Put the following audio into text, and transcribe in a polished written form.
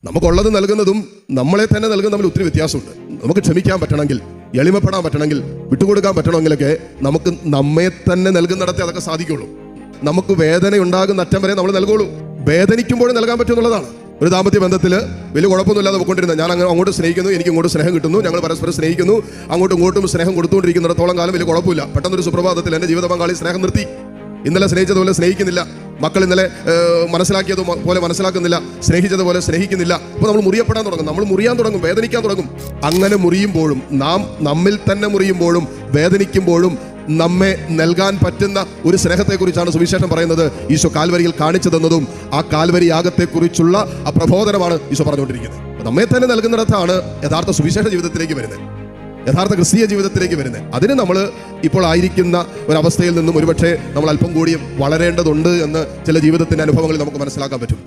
നമുക്കുള്ളത് നൽകുന്നതും നമ്മളെ തന്നെ നൽകുന്ന തമ്മിൽ ഒത്തിരി വ്യത്യാസമുണ്ട്. നമുക്ക് ക്ഷമിക്കാൻ പറ്റണമെങ്കിൽ, എളിമപ്പെടാൻ പറ്റണമെങ്കിൽ, വിട്ടുകൊടുക്കാൻ പറ്റണമെങ്കിലൊക്കെ നമുക്ക് നമ്മെ തന്നെ നൽകുന്നിടത്തെ അതൊക്കെ സാധിക്കുള്ളൂ. നമുക്ക് വേദന ഉണ്ടാകുന്ന അറ്റം വരെ നമ്മൾ നൽകുള്ളൂ. വേദനിക്കുമ്പോഴും നൽകാൻ പറ്റുമെന്നുള്ളതാണ്. ഒരു ദാമ്പത്യ ബന്ധത്തിൽ വലിയ കുഴപ്പമൊന്നുമില്ലാതെ പോയിക്കൊണ്ടിരുന്നത്, ഞാൻ അങ്ങോട്ട് സ്നേഹിക്കുന്നു, എനിക്ക് ഇങ്ങോട്ട് സ്നേഹം കിട്ടുന്നു, ഞങ്ങൾ പരസ്പരം സ്നേഹിക്കുന്നു, അങ്ങോട്ടും ഇങ്ങോട്ടും സ്നേഹം കൊടുത്തുകൊണ്ടിരിക്കുന്നിടത്തോളം കാലം വലിയ കുഴപ്പമില്ല. പെട്ടെന്നൊരു സുപ്രഭാതത്തിൽ എൻ്റെ ജീവിത പങ്കാളി സ്നേഹം നിർത്തി. ഇന്നലെ സ്നേഹിച്ചതുപോലെ സ്നേഹിക്കുന്നില്ല, മക്കൾ ഇന്നലെ മനസ്സിലാക്കിയതുപോലെ മനസ്സിലാക്കുന്നില്ല, സ്നേഹിച്ചതുപോലെ സ്നേഹിക്കുന്നില്ല. അപ്പോൾ നമ്മൾ മുറിയപ്പെടാൻ തുടങ്ങും, നമ്മൾ മുറിയാൻ തുടങ്ങും, വേദനിക്കാൻ തുടങ്ങും. അങ്ങനെ മുറിയുമ്പോഴും, നാം നമ്മിൽ തന്നെ മുറിയുമ്പോഴും വേദനിക്കുമ്പോഴും നമ്മെ നൽകാൻ പറ്റുന്ന ഒരു സ്നേഹത്തെക്കുറിച്ചാണ് സുവിശേഷം പറയുന്നത്. ഈശോ കാൽവരിയിൽ കാണിച്ചു തന്നതും ആ കാൽവരി യാഗത്തെക്കുറിച്ചുള്ള ആ പ്രബോധനമാണ് ഈശോ പറഞ്ഞുകൊണ്ടിരിക്കുന്നത്. നമ്മെ തന്നെ നൽകുന്നിടത്താണ് യഥാർത്ഥ സുവിശേഷ ജീവിതത്തിലേക്ക് വരുന്നത്, യഥാർത്ഥ ക്രിസ്തീയ ജീവിതത്തിലേക്ക് വരുന്നത്. അതിന് നമ്മൾ ഇപ്പോൾ ആയിരിക്കുന്ന ഒരവസ്ഥയിൽ നിന്നും ഒരുപക്ഷെ നമ്മൾ അല്പം കൂടി വളരേണ്ടതുണ്ട് എന്ന് ചില ജീവിതത്തിൻ്റെ അനുഭവങ്ങളിൽ നമുക്ക് മനസ്സിലാക്കാൻ പറ്റും.